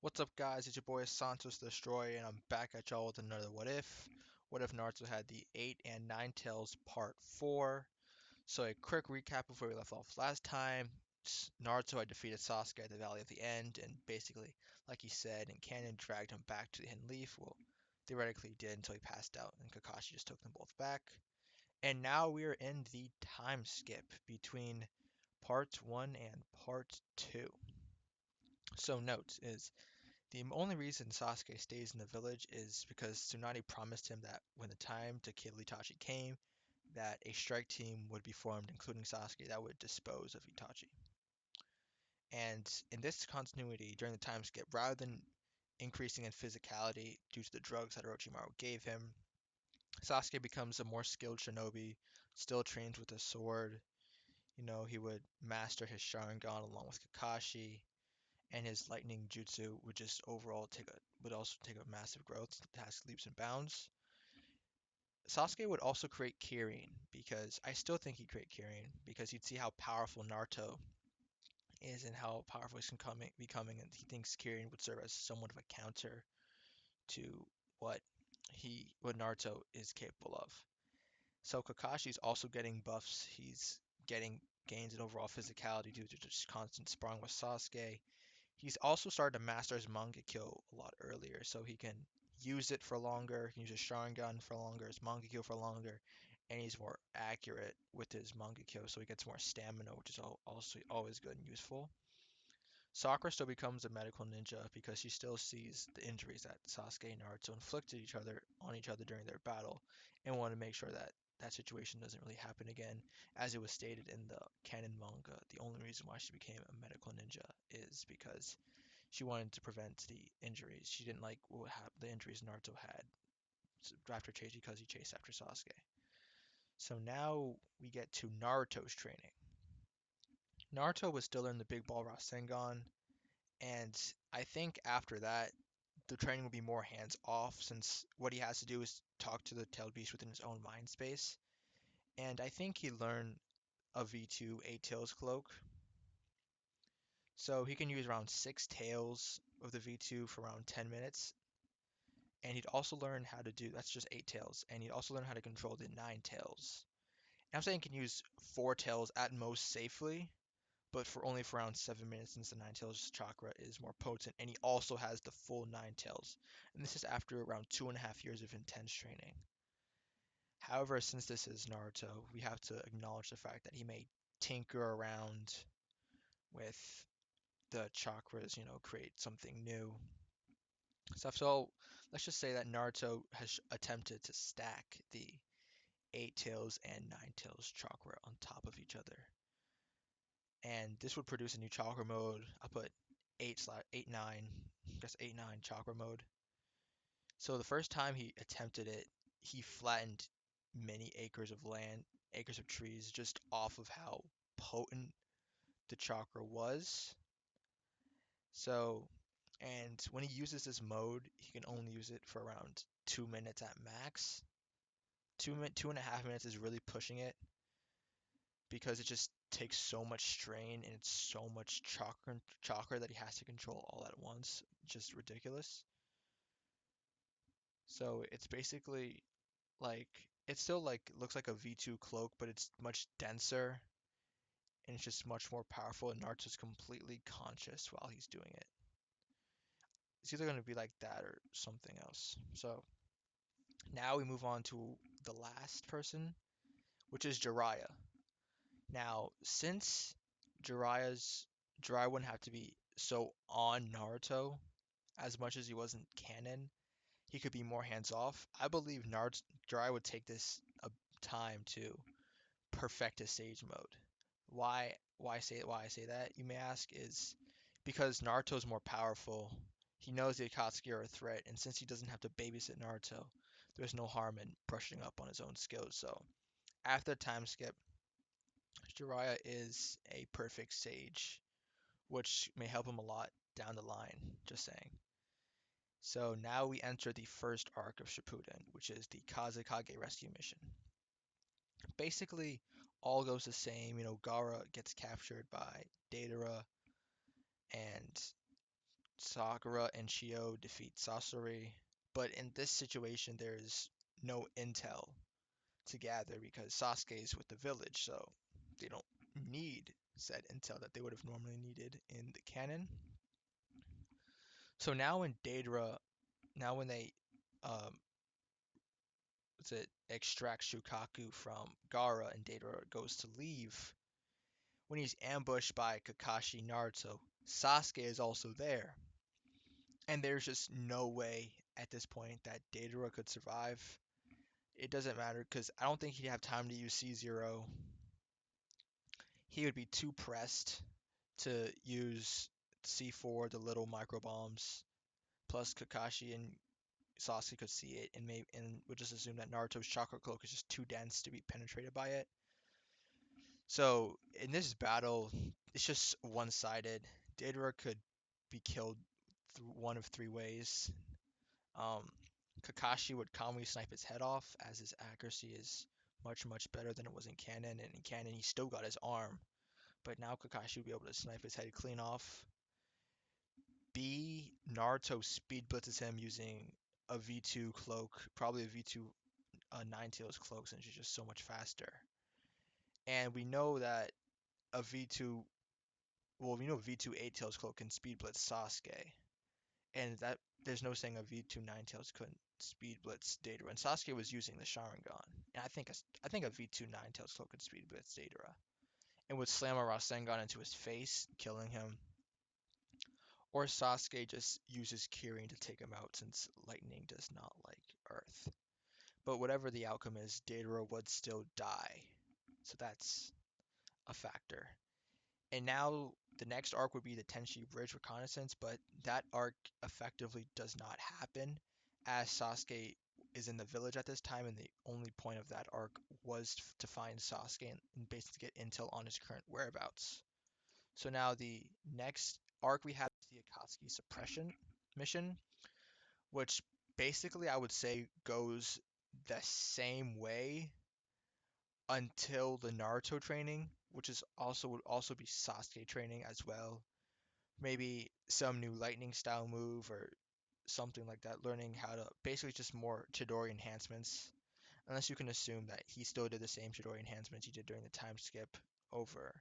What's up, guys? It's your boy Santos the Destroyer, and I'm back at y'all with another What If. What if Naruto had the 8 and 9 Tails Part 4? So, a quick recap of where we left off last time. Naruto had defeated Sasuke at the Valley of the End, and basically, like he said, and canon dragged him back to the Hidden Leaf. Well, theoretically, he did until he passed out, and Kakashi just took them both back. And now we are in the time skip between Part 1 and Part 2. So, note is the only reason Sasuke stays in the village is because Tsunade promised him that when the time to kill Itachi came, that a strike team would be formed, including Sasuke, that would dispose of Itachi. And in this continuity, during the time skip, rather than increasing in physicality due to the drugs that Orochimaru gave him, Sasuke becomes a more skilled shinobi, still trains with a sword. He would master his Sharingan along with Kakashi, and his lightning jutsu would just overall would also take a massive growth, task leaps and bounds. Sasuke would also create Kirin because I still think he'd create Kirin because he'd see how powerful Naruto is and how powerful he's becoming, and he thinks Kirin would serve as somewhat of a counter to what what Naruto is capable of. So Kakashi's also getting buffs. He's getting gains in overall physicality due to just constant sparring with Sasuke. He's also started to master his Mangekyo a lot earlier, so he can use it for longer. He can use his Sharingan for longer, his Mangekyo for longer, and he's more accurate with his Mangekyo, so he gets more stamina, which is also always good and useful. Sakura still becomes a medical ninja because she still sees the injuries that Sasuke and Naruto inflicted on each other during their battle, and want to make sure that that situation doesn't really happen again. As it was stated in the canon manga, the only reason why she became a medical ninja is because she wanted to prevent the injuries. She didn't like the injuries Naruto had after chase because he chased after Sasuke. So now we get to Naruto's training. Naruto was still in the Big Ball Rasengan, and I think after that, the training will be more hands off since what he has to do is talk to the tailed beast within his own mind space. And I think he learned a V2 8 Tails cloak. So he can use around 6 tails of the V2 for around 10 minutes. And he'd also learn how to do that's just 8 tails. And he'd also learn how to control the 9 tails. And I'm saying he can use 4 tails at most safely, but for around 7 minutes since the Nine Tails chakra is more potent, and he also has the full Nine Tails. And this is after around 2.5 years of intense training. However, since this is Naruto, we have to acknowledge the fact that he may tinker around with the chakras, create something new. Stuff. So let's just say that Naruto has attempted to stack the 8 Tails and 9 Tails chakra on top of each other, and this would produce a new chakra mode. I'll put 8/8 9, just 8/9 chakra mode. So the first time he attempted it, he flattened many acres of land, acres of trees, just off of how potent the chakra was. So, and when he uses this mode, he can only use it for around 2 minutes at max. 2.5 minutes is really pushing it because it just takes so much strain and it's so much chakra that he has to control all at once. Just ridiculous. So it's basically like it still like looks like a V2 cloak, but it's much denser and it's just much more powerful. And Naruto's completely conscious while he's doing it. It's either gonna be like that or something else. So now we move on to the last person, which is Jiraiya. Now, since Jiraiya's Jiraiya wouldn't have to be so on Naruto as much as he wasn't canon, he could be more hands off. I believe Naruto Jiraiya would take this a time to perfect his Sage mode. Why I say that, you may ask, is because Naruto's more powerful. He knows the Akatsuki are a threat, and since he doesn't have to babysit Naruto, there's no harm in brushing up on his own skills. So after the time skip, Jiraiya is a perfect sage, which may help him a lot down the line, just saying. So now we enter the first arc of Shippuden, which is the Kazekage rescue mission. Basically, all goes the same. Gaara gets captured by Deidara, and Sakura and Chio defeat Sasori, but in this situation there's no intel to gather because Sasuke's with the village, so they don't need said intel that they would have normally needed in the canon. So now in Daedra, now when they um what's it extract Shukaku from Gaara and Daedra goes to leave, when he's ambushed by Kakashi Naruto, Sasuke is also there. And there's just no way at this point that Deidara could survive. It doesn't matter because I don't think he'd have time to use C0. He would be too pressed to use C4, the little micro bombs. Plus Kakashi and Sasuke could see it and would just assume that Naruto's chakra cloak is just too dense to be penetrated by it. So in this battle, it's just one-sided. Deidara could be killed through one of three ways. Um, Kakashi would calmly snipe his head off, as his accuracy is much, much better than it was in canon. And in canon, he still got his arm, but now Kakashi would be able to snipe his head clean off. B, Naruto speed blitzes him using a V2 cloak, probably a V2 Ninetales cloak, since he's just so much faster. And we know that a V2, well, we know V2 Eight-Tails cloak can speed blitz Sasuke. And that there's no saying a V2 Ninetales couldn't speed blitz Deidara. And Sasuke was using the Sharingan, and I think a V2 Ninetales cloak could speed blitz Deidara, and would slam a Rasengan into his face, killing him. Or Sasuke just uses Kirin to take him out, since lightning does not like Earth. But whatever the outcome is, Deidara would still die, so that's a factor. And now the next arc would be the Tenchi Bridge reconnaissance, but that arc effectively does not happen as Sasuke is in the village at this time, and the only point of that arc was to find Sasuke and basically get intel on his current whereabouts. So now the next arc we have is the Akatsuki suppression mission, which basically I would say goes the same way until the Naruto training, which is also would also be Sasuke training as well. Maybe some new lightning style move or something like that, learning how to basically just more Chidori enhancements. Unless you can assume that he still did the same Chidori enhancements he did during the time skip over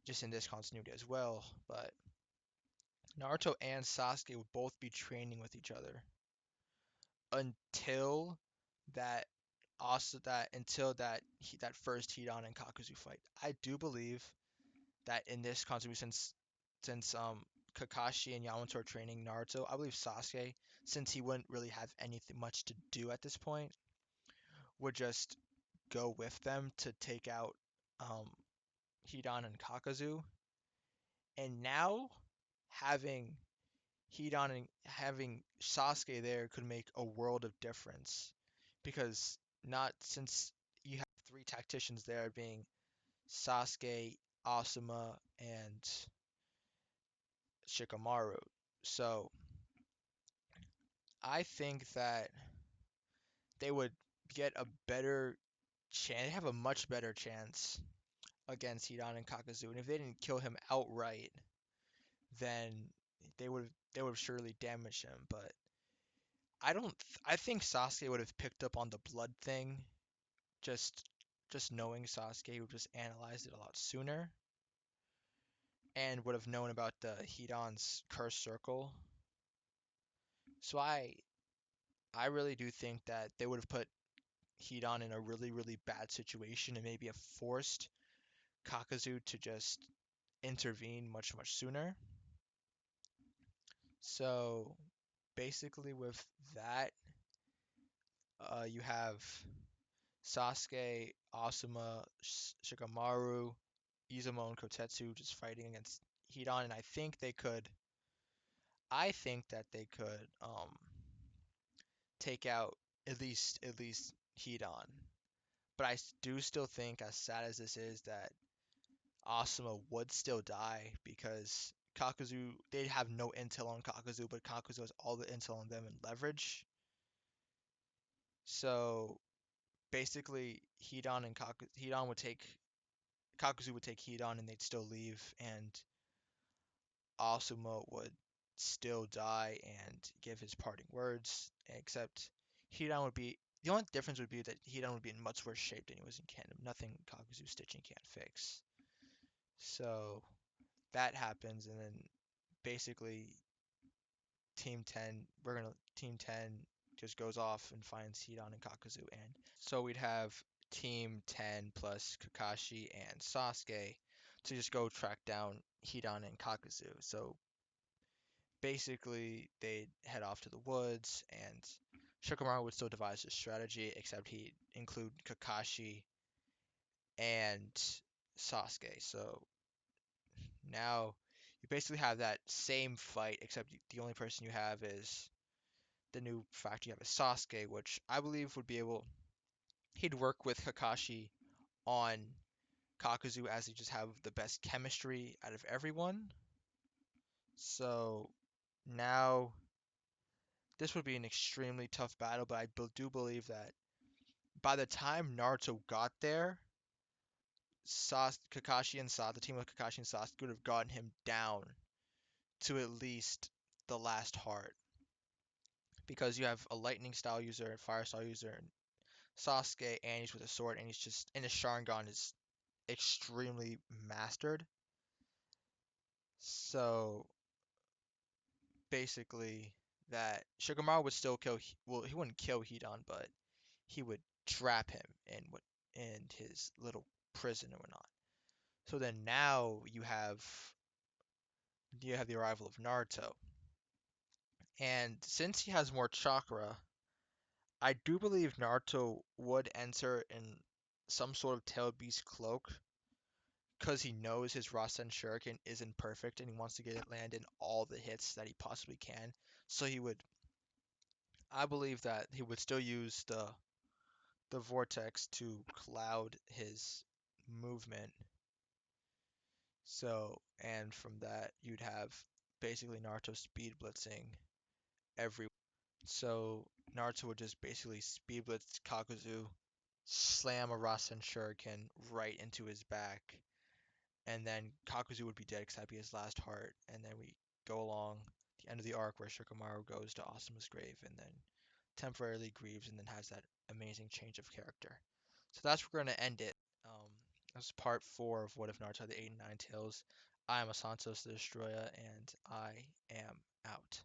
just in this continuity as well. But Naruto and Sasuke would both be training with each other until that that first Hidan and Kakuzu fight. I do believe that in this continuity, since Kakashi and Yamato are training Naruto, I believe Sasuke, since he wouldn't really have anything much to do at this point, would just go with them to take out um, Hidan and Kakuzu. And now having Hidan and having Sasuke there could make a world of difference because not since you have three tacticians there being Sasuke, Asuma, and Shikamaru. So I think that they would get a better chance, have a much better chance against Hidan and Kakuzu. And if they didn't kill him outright, then they would surely damage him. But I don't. I think Sasuke would have picked up on the blood thing. Just just knowing Sasuke, he would just analyzed it a lot sooner, and would have known about the Hidan's cursed circle. So I really do think that they would have put Hidan in a really, really bad situation and maybe have forced Kakuzu to just intervene much, much sooner. So basically, with that, you have Sasuke, Asuma, Shikamaru, Izumo, and Kotetsu just fighting against Hidan, and I think that they could take out at least Hidan. But I do still think, as sad as this is, that Asuma would still die because Kakuzu, they have no intel on Kakuzu, but Kakuzu has all the intel on them and leverage. So basically, Hidan would take Kakuzu would take Hidan and they'd still leave, and Asuma would still die and give his parting words, except Hidan would be the only difference would be that Hidan would be in much worse shape than he was in canon. Nothing Kakuzu stitching can't fix. So that happens, and then basically Team 10 just goes off and finds Hidan and Kakuzu, and so we'd have Team 10 plus Kakashi and Sasuke to just go track down Hidan and Kakuzu. So basically, they'd head off to the woods, and Shikamaru would still devise his strategy, except he'd include Kakashi and Sasuke. So now you basically have that same fight, except the only person you have is the new fact you have is Sasuke, which I believe would be able. He'd work with Kakashi on Kakuzu as they just have the best chemistry out of everyone. So now this would be an extremely tough battle, but I do believe that by the time Naruto got there, Kakashi and the team of Kakashi and Sasuke would have gotten him down to at least the last heart. Because you have a lightning style user and fire style user and Sasuke, and he's with a sword, and his Sharingan is extremely mastered. So basically, that Shikamaru would still kill. Well, he wouldn't kill Hidan, but he would trap him in his little prison and whatnot. So then now you have the arrival of Naruto, and since he has more chakra, I do believe Naruto would enter in some sort of tail beast cloak because he knows his Rasen Shuriken isn't perfect and he wants to get it land in all the hits that he possibly can. So I believe that he would still use the vortex to cloud his movement. So, and from that, you'd have basically Naruto speed blitzing every. So Naruto would just basically speed blitz Kakuzu, slam a Rasen Shuriken right into his back, and then Kakuzu would be dead because that'd be his last heart. And then we go along the end of the arc where Shikamaru goes to Asuma's grave and then temporarily grieves and then has that amazing change of character. So that's where we're going to end it. Um, that's part 4 of What If Naruto had the 8 and 9 tails. I am Asantos the Destroyer, and I am out.